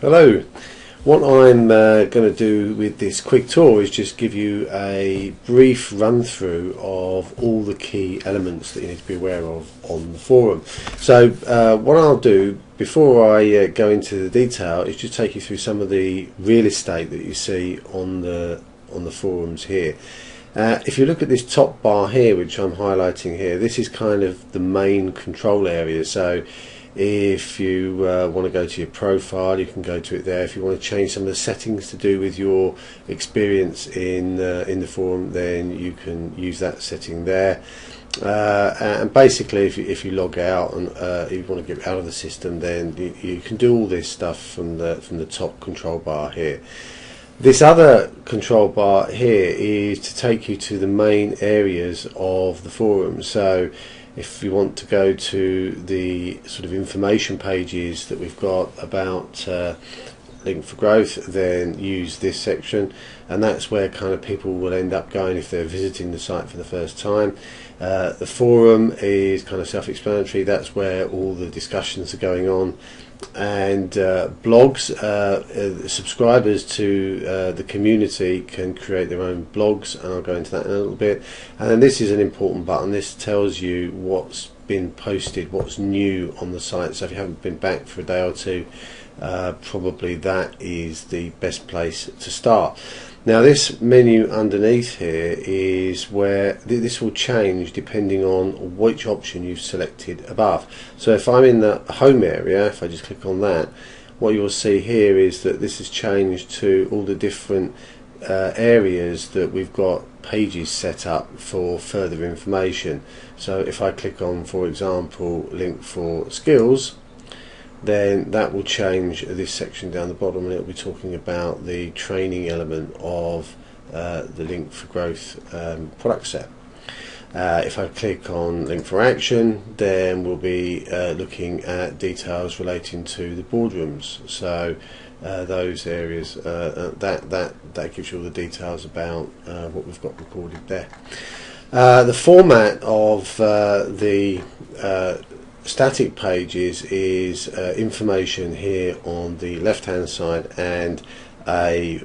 Hello. What I'm going to do with this quick tour is just give you a brief run through of all the key elements that you need to be aware of on the forum. So what I'll do before I go into the detail is just take you through some of the real estate that you see on the forums here. If you look at this top bar here, which I'm highlighting here, this is kind of the main control area. So if you want to go to your profile, you can go to it there. If you want to change some of the settings to do with your experience in the forum, then you can use that setting there. And basically, if you log out and you want to get out of the system, then you can do all this stuff from the top control bar here. This other control bar here is to take you to the main areas of the forum. So if you want to go to the sort of information pages that we've got about Link4Growth, then use this section, and that's where kind of people will end up going if they're visiting the site for the first time. The forum is kind of self-explanatory. That's where all the discussions are going on, and blogs, subscribers to the community can create their own blogs, and I'll go into that in a little bit. And then this is an important button. This tells you what's been posted, what's new on the site. So if you haven't been back for a day or two, probably that is the best place to start. Now this menu underneath here is where this will change depending on which option you've selected above. So if I'm in the home area, if I just click on that, what you'll see here is that this has changed to all the different areas that we've got pages set up for further information. So if I click on, for example, link for skills, then that will change this section down the bottom, and it will be talking about the training element of the Link4Growth product set. If I click on Link for Action, then we'll be looking at details relating to the boardrooms. So those areas, that gives you all the details about what we've got recorded there. The format of the static pages is information here on the left hand side, and a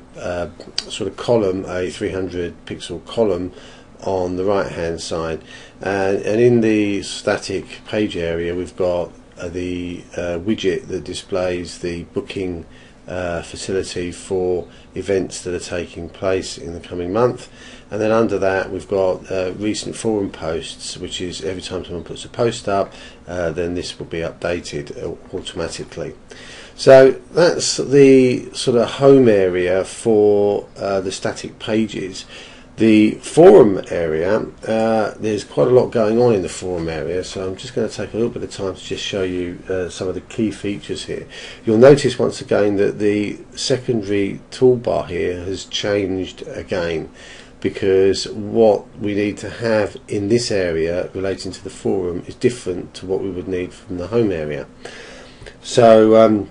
sort of column, a 300 pixel column on the right hand side, and in the static page area we've got the widget that displays the booking facility for events that are taking place in the coming month. And then under that we've got recent forum posts, which is every time someone puts a post up, then this will be updated automatically. So that's the sort of home area for the static pages. The forum area, there's quite a lot going on in the forum area, so I'm just going to take a little bit of time to just show you some of the key features here. You'll notice once again that the secondary toolbar here has changed again, because what we need to have in this area relating to the forum is different to what we would need from the home area. So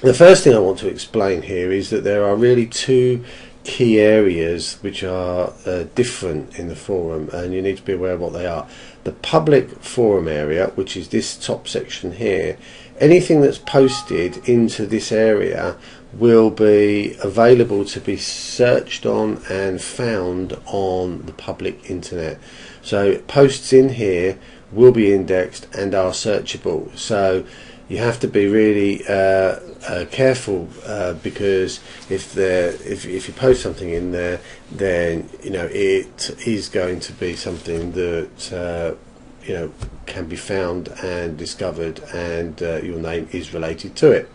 the first thing I want to explain here is that there are really two key areas which are different in the forum, and you need to be aware of what they are. The public forum area, which is this top section here, anything that's posted into this area will be available to be searched on and found on the public internet. So posts in here will be indexed and are searchable. So you have to be really careful, because if you post something in there, then it is going to be something that can be found and discovered, and your name is related to it.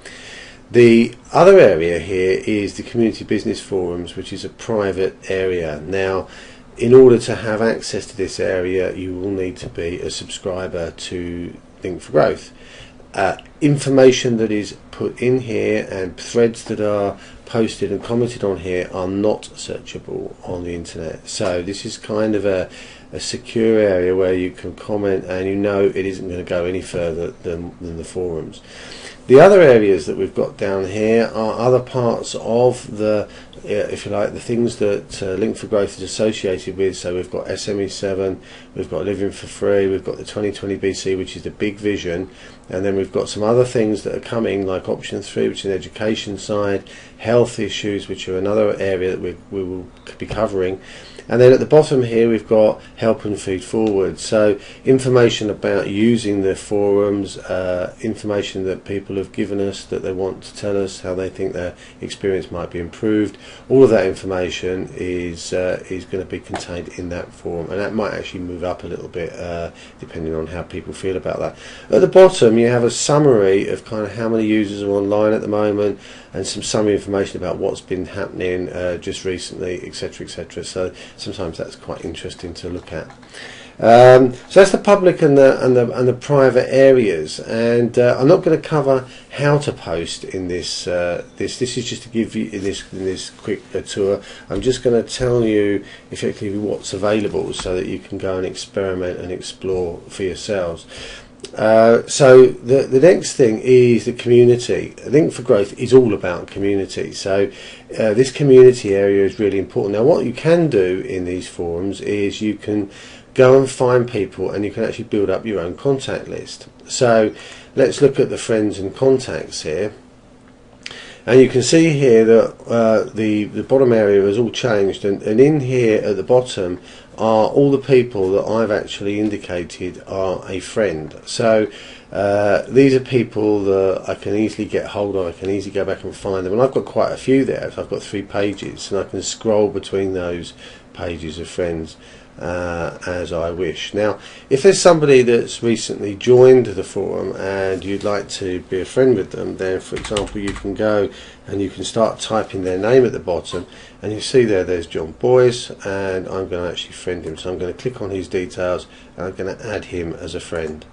The other area here is the community business forums, which is a private area. Now, in order to have access to this area, you will need to be a subscriber to Link4Growth. Information that is put in here and threads that are posted and commented on here are not searchable on the internet. So this is kind of a secure area where you can comment and it isn't going to go any further than the forums. The other areas that we've got down here are other parts of the if you like, the things that Link4Growth is associated with. So we've got SME7, we've got Living for Free, we've got the 2020 BC, which is the big vision, and then we've got some other things that are coming, like option 3, which is the education side, health issues, which are another area that we will be covering. And then at the bottom here we've got help and feed forward, so information about using the forums, information that people have given us that they want to tell us how they think their experience might be improved. All of that information is going to be contained in that forum, and that might actually move up a little bit depending on how people feel about that. At the bottom you have a summary of kind of how many users are online at the moment, and some summary information about what's been happening just recently, etc., etc. So sometimes that's quite interesting to look at. So that's the public and the private areas, and I'm not going to cover how to post in this. This is just to give you in this quick tour. I'm just going to tell you effectively what's available so that you can go and experiment and explore for yourselves. So the next thing is the community. Link4Growth is all about community, so this community area is really important. Now what you can do in these forums is you can go and find people, and you can actually build up your own contact list. So let's look at the friends and contacts here, and you can see here that the bottom area has all changed, and in here at the bottom are all the people that I've actually indicated are a friend. So these are people that I can easily get hold of, I can easily go back and find them, and I've got quite a few there. So I've got 3 pages, and I can scroll between those pages of friends as I wish. Now if there's somebody that's recently joined the forum and you'd like to be a friend with them, then for example you can go and you can start typing their name at the bottom, and you see there's John Boyce, and I'm going to actually friend him. So I'm going to click on his details and I'm going to add him as a friend.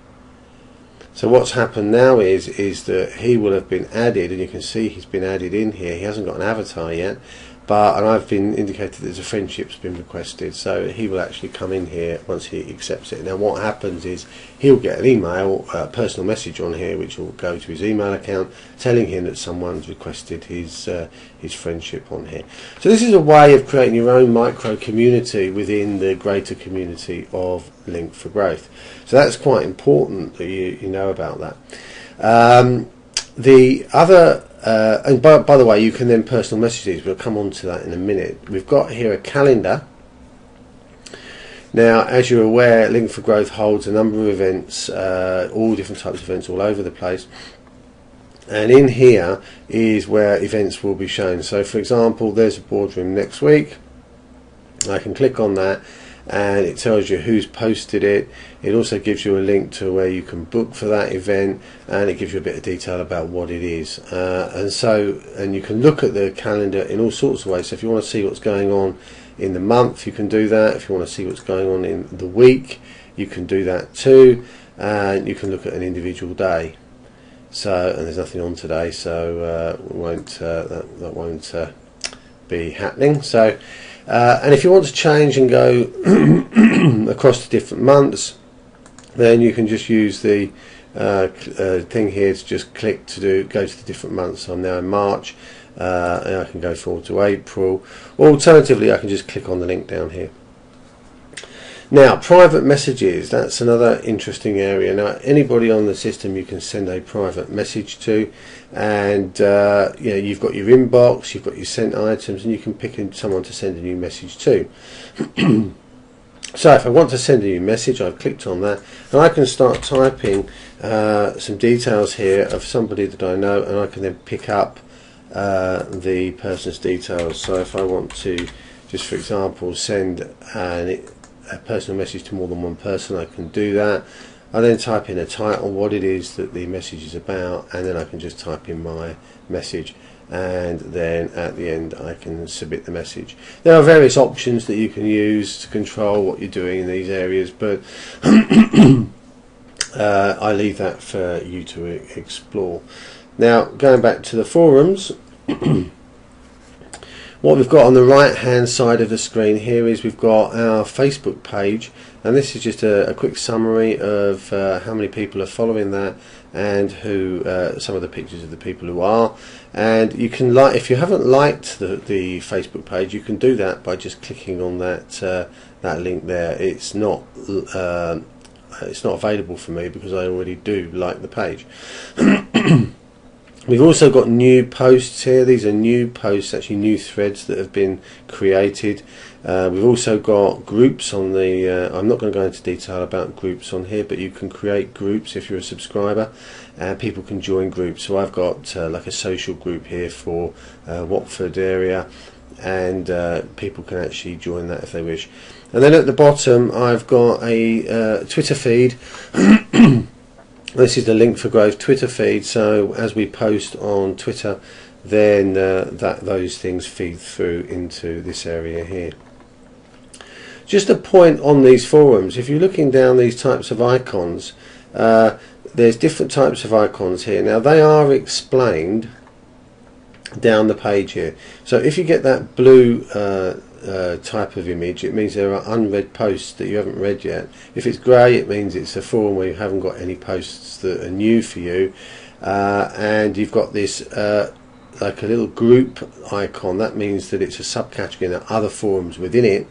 So what's happened now is that he will have been added, and you can see he's been added in here. He hasn't got an avatar yet, and I've been indicated that a friendship's been requested, so he will actually come in here once he accepts it. Now what happens is he'll get an email, personal message on here, which will go to his email account telling him that someone's requested his friendship on here. So this is a way of creating your own micro community within the greater community of Link4Growth. So that's quite important that you know about that. The other and by the way, you can then personal message these. We'll come on to that in a minute. We've got here a calendar. Now, as you're aware, Link4Growth holds a number of events, all different types of events all over the place. And in here is where events will be shown. So, for example, there's a boardroom next week. I can click on that, and it tells you who's posted it. It also gives you a link to where you can book for that event, and it gives you a bit of detail about what it is. And you can look at the calendar in all sorts of ways. So if you want to see what's going on in the month, you can do that. If you want to see what's going on in the week, you can do that too. And you can look at an individual day. So, and there's nothing on today, so that won't be happening. So. And if you want to change and go across the different months, then you can just use the thing here to just click to go to the different months. So I'm now in March, and I can go forward to April, or alternatively I can just click on the link down here. Now, private messages, that's another interesting area. Now, anybody on the system you can send a private message to, and you've got your inbox, you've got your sent items, and you can pick someone to send a new message to. So if I want to send a new message, I've clicked on that, and I can start typing some details here of somebody that I know, and I can then pick up the person's details. So if I want to, just for example, send a personal message to more than one person, I can do that. I then type in a title, what it is that the message is about, and then I can just type in my message, and then at the end I can submit the message. There are various options that you can use to control what you're doing in these areas, but I leave that for you to What we've got on the right hand side of the screen here is we've got our Facebook page, and this is just a quick summary of how many people are following that and who some of the pictures of the people who are. And you can like, if you haven't liked the Facebook page, you can do that by just clicking on that that link there. It's not available for me because I already do like the page. We've also got new posts here. These are new posts, actually new threads that have been created. We've also got groups on the I'm not going to go into detail about groups on here, but you can create groups if you're a subscriber, and people can join groups. So I've got like a social group here for Watford area, and people can actually join that if they wish. And then at the bottom I've got a Twitter feed. This is the Link4Growth Twitter feed, so as we post on Twitter, then those things feed through into this area here. Just a point on these forums, if you're looking down these types of icons, there's different types of icons here. Now they are explained down the page here. So if you get that blue type of image, it means there are unread posts that you haven't read yet. If it's grey, it means it's a forum where you haven't got any posts that are new for you, and you've got this like a little group icon. That means that it's a subcategory and there are other forums within it.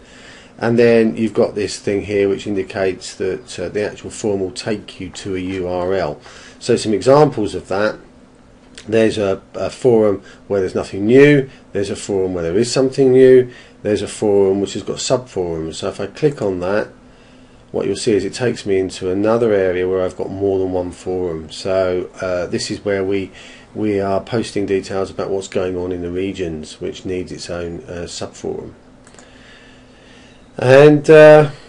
And then you've got this thing here which indicates that the actual forum will take you to a URL. So some examples of that: there's a forum where there's nothing new, there's a forum where there is something new, there's a forum which has got sub-forums. So if I click on that, what you'll see is it takes me into another area where I've got more than one forum. So this is where we are posting details about what's going on in the regions, which needs its own sub-forum. And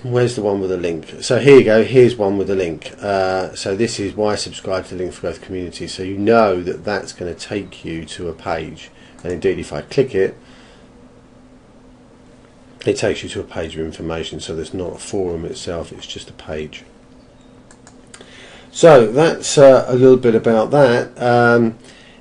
where's the one with the link? So here you go, here's one with the link. So this is why I subscribe to the Link4Growth community, so you know that that's going to take you to a page. And indeed, if I click it, it takes you to a page of information. So there's not a forum itself, it's just a page. So that's a little bit about that.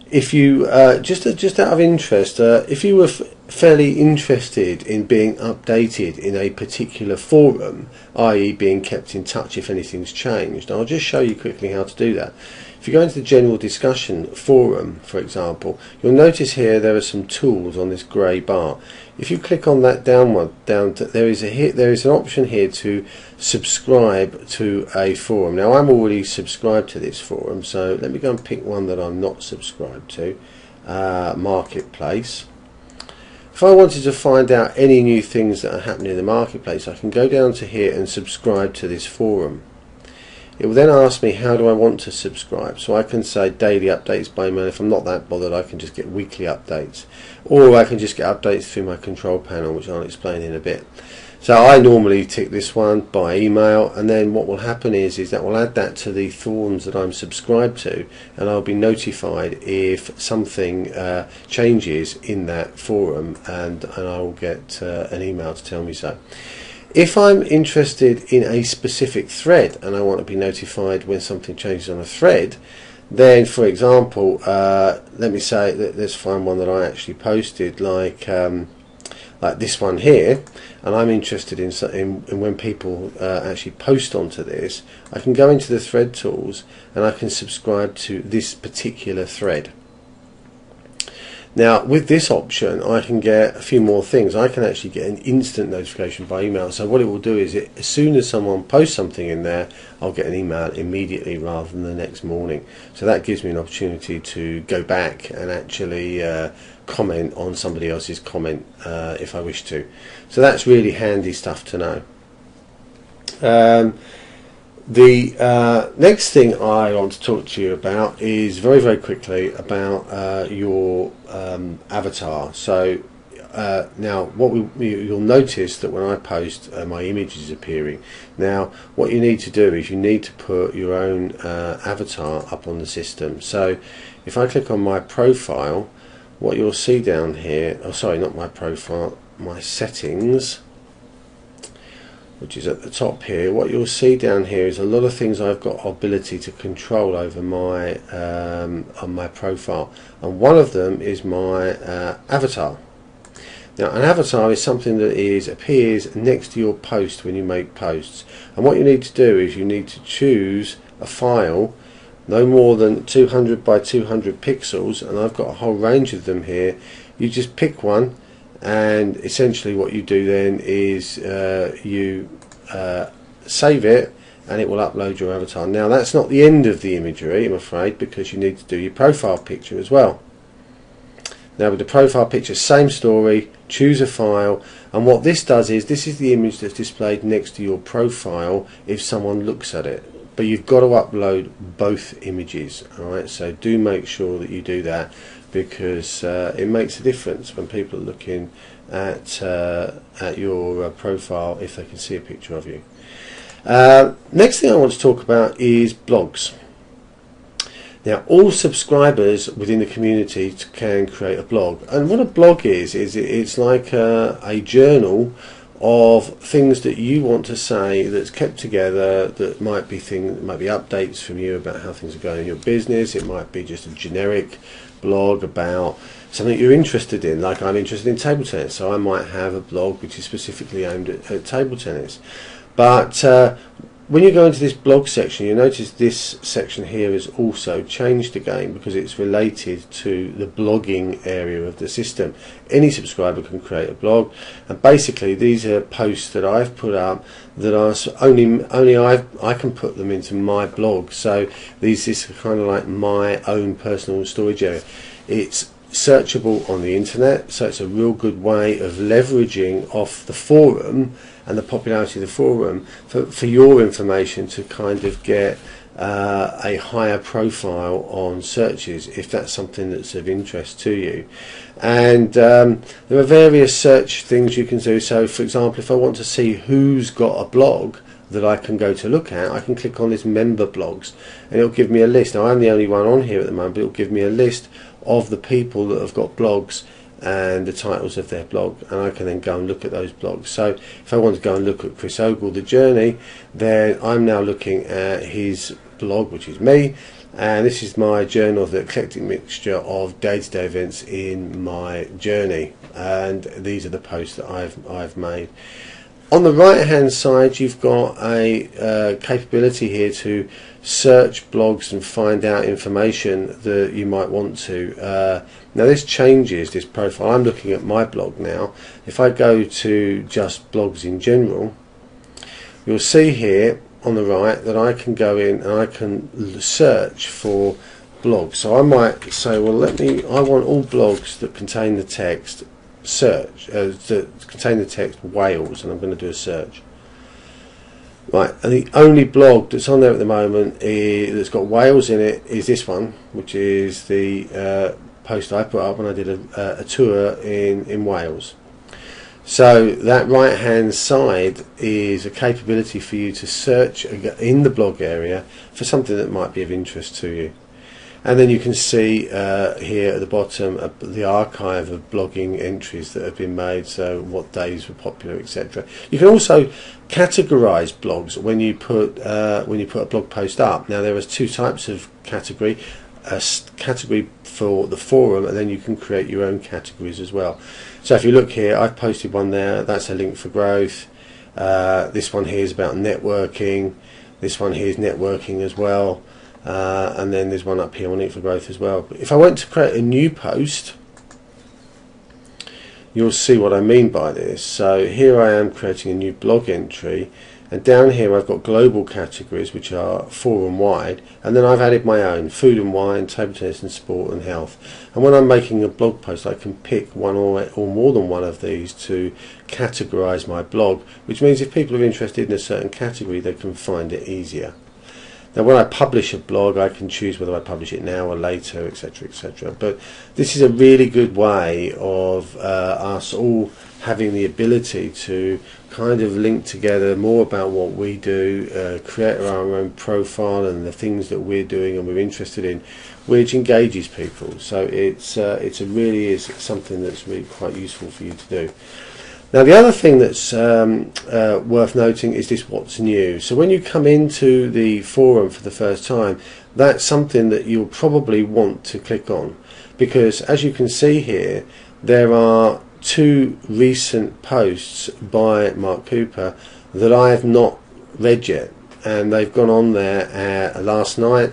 If you just out of interest, if you were fairly interested in being updated in a particular forum, i.e. being kept in touch if anything's changed, I'll just show you quickly how to do that. If you go into the general discussion forum, for example, you'll notice here there are some tools on this grey bar. If you click on that there is an option here to subscribe to a forum. Now I'm already subscribed to this forum, so let me go and pick one that I'm not subscribed to, Marketplace. If I wanted to find out any new things that are happening in the marketplace, I can go down to here and subscribe to this forum. It will then ask me how do I want to subscribe, so I can say daily updates by email. If I'm not that bothered, I can just get weekly updates, or I can just get updates through my control panel, which I'll explain in a bit. So I normally tick this one by email, and then what will happen is that will add that to the forums that I'm subscribed to, and I'll be notified if something changes in that forum, and I will get an email to tell me so. If I'm interested in a specific thread and I want to be notified when something changes on a thread, then for example, let me say that let's find one that I actually posted, like this one here, and I'm interested in when people actually post onto this, I can go into the thread tools and I can subscribe to this particular thread. Now with this option I can get a few more things. I can actually get an instant notification by email. So what it will do is as soon as someone posts something in there, I'll get an email immediately rather than the next morning. So that gives me an opportunity to go back and actually comment on somebody else's comment if I wish to. So that's really handy stuff to know. The next thing I want to talk to you about is very quickly about your avatar. So now what you'll notice that when I post my image is appearing. Now what you need to do is you need to put your own avatar up on the system. So if I click on my profile, what you'll see down here, oh sorry, not my profile, my settings, which is at the top here, what you'll see down here is a lot of things I've got ability to control over my on my profile, and one of them is my avatar. Now, an avatar is something that appears next to your post when you make posts, and what you need to do is you need to choose a file no more than 200 by 200 pixels, and I've got a whole range of them here. You just pick one, and essentially what you do then is you save it, and it will upload your avatar. Now, that's not the end of the imagery, I'm afraid, because you need to do your profile picture as well. Now, with the profile picture, same story, choose a file, and what this does is, this is the image that's displayed next to your profile if someone looks at it. But you've got to upload both images, alright? So do make sure that you do that, because it makes a difference when people are looking at your profile, if they can see a picture of you. Next thing I want to talk about is blogs. Now, all subscribers within the community can create a blog, and what a blog is it's like a journal of things that you want to say, that's kept together, that might be updates from you about how things are going in your business. It might be just a generic blog about something you're interested in, like I'm interested in table tennis, so I might have a blog which is specifically aimed at table tennis. But when you go into this blog section, you notice this section here is also changed again, because it's related to the blogging area of the system. Any subscriber can create a blog, and basically these are posts that I've put up that are only I can put them into my blog. So this is kind of like my own personal storage area. It's searchable on the internet, so it's a real good way of leveraging off the forum and the popularity of the forum for your information to kind of get a higher profile on searches, if that's something that's of interest to you. And there are various search things you can do. So for example, if I want to see who's got a blog that I can go to look at, I can click on this member blogs, and it'll give me a list. Now, I'm the only one on here at the moment, but it'll give me a list of the people that have got blogs and the titles of their blog, and I can then go and look at those blogs. So if I want to go and look at Chris Ogle, The Journey, then I'm now looking at his blog, which is me, and this is my journal of the eclectic mixture of day-to-day events in my journey, and these are the posts that I've made. On the right hand side, you've got a capability here to search blogs and find out information that you might want to. Now this changes this profile. I'm looking at my blog now. If I go to just blogs in general, you'll see here on the right that I can go in and I can search for blogs. So I might say, well, I want all blogs that contain the text search, that contain the text Wales, and I'm going to do a search. Right, and the only blog that's on there at the moment that's got Wales in it is this one, which is the post I put up when I did a tour in Wales. So that right hand side is a capability for you to search in the blog area for something that might be of interest to you. And then you can see here at the bottom the archive of blogging entries that have been made, so what days were popular, etc. You can also categorize blogs when you put a blog post up. Now there are two types of category: a category for the forum, and then you can create your own categories as well. So if you look here, I've posted one there. That's a Link4Growth. This one here is about networking. This one here is networking as well. And then there's one up here on Link4Growth as well. But if I went to create a new post, you'll see what I mean by this. So here I am creating a new blog entry, and down here I've got global categories which are forum wide, and then I've added my own: food and wine, table tennis and sport and health. And when I'm making a blog post, I can pick one or more than one of these to categorize my blog, which means if people are interested in a certain category, they can find it easier. Now when I publish a blog, I can choose whether I publish it now or later, etc, etc. But this is a really good way of us all having the ability to kind of link together more about what we do, create our own profile and the things that we're doing and we're interested in, which engages people. So it really is something that's really quite useful for you to do. Now the other thing that's worth noting is this what's new. So when you come into the forum for the first time, that's something that you'll probably want to click on, because as you can see here, there are two recent posts by Mark Cooper that I have not read yet, and they've gone on there last night,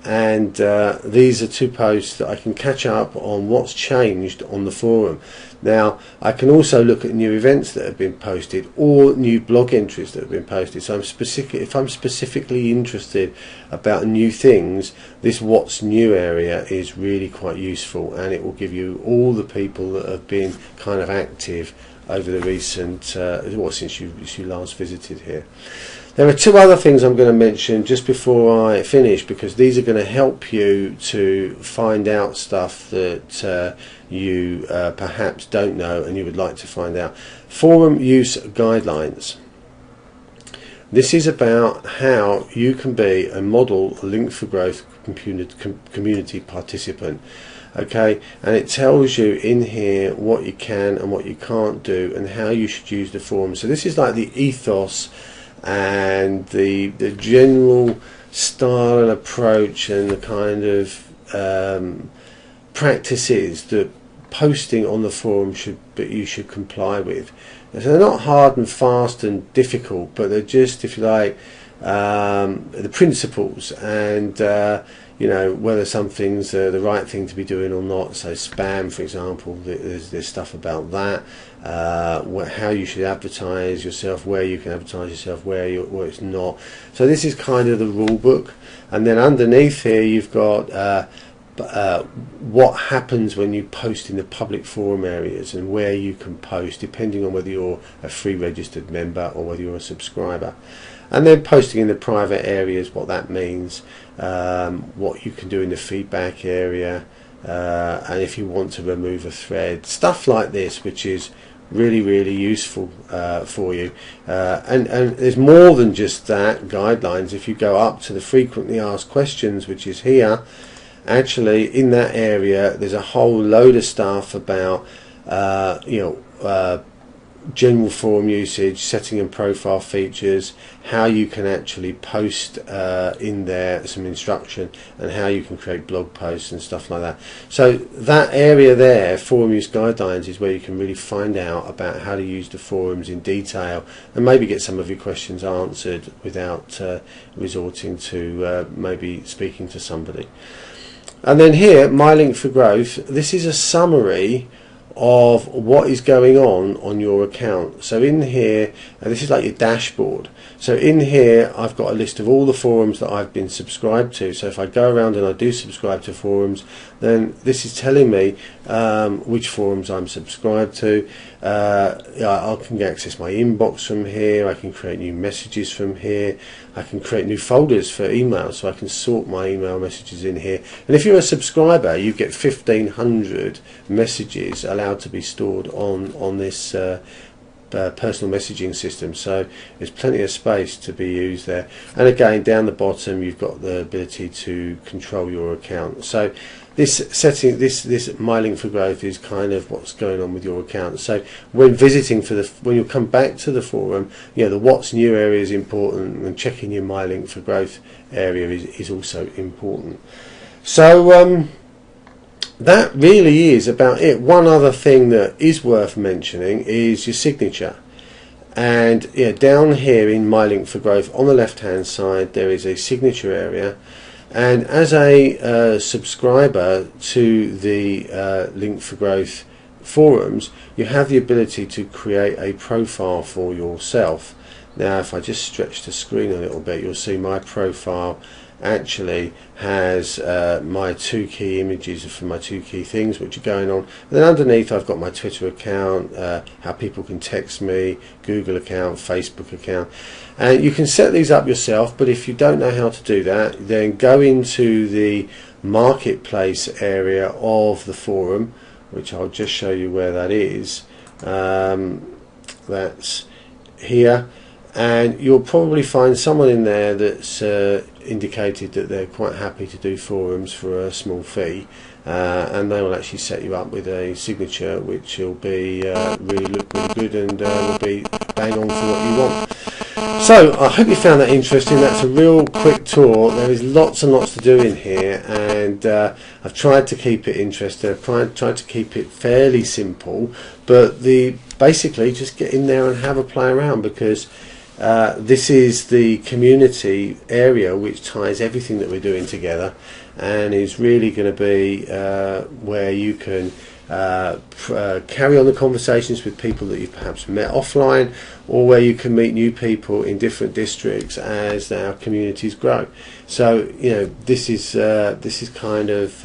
and these are two posts that I can catch up on what's changed on the forum. Now I can also look at new events that have been posted or new blog entries that have been posted. So if I'm specifically interested about new things, this what's new area is really quite useful, and it will give you all the people that have been kind of active over the recent since you last visited here. There are two other things I'm going to mention just before I finish, because these are going to help you to find out stuff that you perhaps don't know and you would like to find out. Forum use guidelines. This is about how you can be a model Link4Growth community participant. Okay, and it tells you in here what you can and what you can't do and how you should use the forum. So this is like the ethos and the general style and approach and the kind of practices that posting on the forum you should comply with. So they're not hard and fast and difficult, but they're just, if you like, the principles, and you know, whether something's the right thing to be doing or not. So spam, for example, there's stuff about that, how you should advertise yourself, where you can advertise yourself, where it's not. So this is kind of the rule book, and then underneath here you've got what happens when you post in the public forum areas and where you can post, depending on whether you're a free registered member or whether you're a subscriber. And then posting in the private areas, what that means, what you can do in the feedback area, and if you want to remove a thread, stuff like this, which is really useful for you. And there's more than just that guidelines. If you go up to the frequently asked questions, which is here, actually in that area there's a whole load of stuff about general forum usage, setting and profile features, how you can actually post in there, some instruction, and how you can create blog posts and stuff like that. So that area there, forum use guidelines, is where you can really find out about how to use the forums in detail and maybe get some of your questions answered without resorting to maybe speaking to somebody. And then here, my Link4Growth, this is a summary of what is going on your account. So in here, this is like your dashboard. So in here I've got a list of all the forums that I've been subscribed to. So if I go around and I do subscribe to forums, then this is telling me which forums I'm subscribed to. I can access my inbox from here, I can create new messages from here, I can create new folders for email, so I can sort my email messages in here. And if you're a subscriber, you get 1,500 messages allowed to be stored on this personal messaging system, so there's plenty of space to be used there. And again, down the bottom you've got the ability to control your account. So this setting, this my Link4Growth is kind of what's going on with your account. So when visiting when you come back to the forum, the what's new area is important, and checking your my Link4Growth area is also important. So that really is about it. One other thing that is worth mentioning is your signature. And down here in my Link4Growth, on the left hand side, there is a signature area. And as a subscriber to the Link4Growth forums, you have the ability to create a profile for yourself. Now if I just stretch the screen a little bit, you'll see my profile actually has my two key images for my two key things which are going on, and then underneath I've got my Twitter account, how people can text me, Google account, Facebook account, and you can set these up yourself. But if you don't know how to do that, then go into the marketplace area of the forum, which I'll just show you where that is. That's here, and you'll probably find someone in there that's indicated that they're quite happy to do forums for a small fee, and they will actually set you up with a signature which will be look really good, and will be bang on for what you want. So I hope you found that interesting. That's a real quick tour. There is lots and lots to do in here, and I've tried to keep it interesting. I've tried to keep it fairly simple, but basically just get in there and have a play around, because this is the community area which ties everything that we're doing together, and is really going to be where you can carry on the conversations with people that you've perhaps met offline, or where you can meet new people in different districts as our communities grow. So this is kind of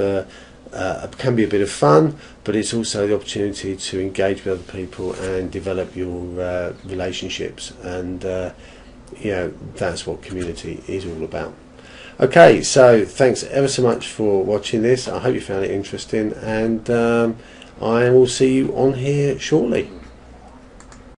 can be a bit of fun, but it's also the opportunity to engage with other people and develop your relationships, and that's what community is all about. Okay, so thanks ever so much for watching this. I hope you found it interesting, and I will see you on here shortly.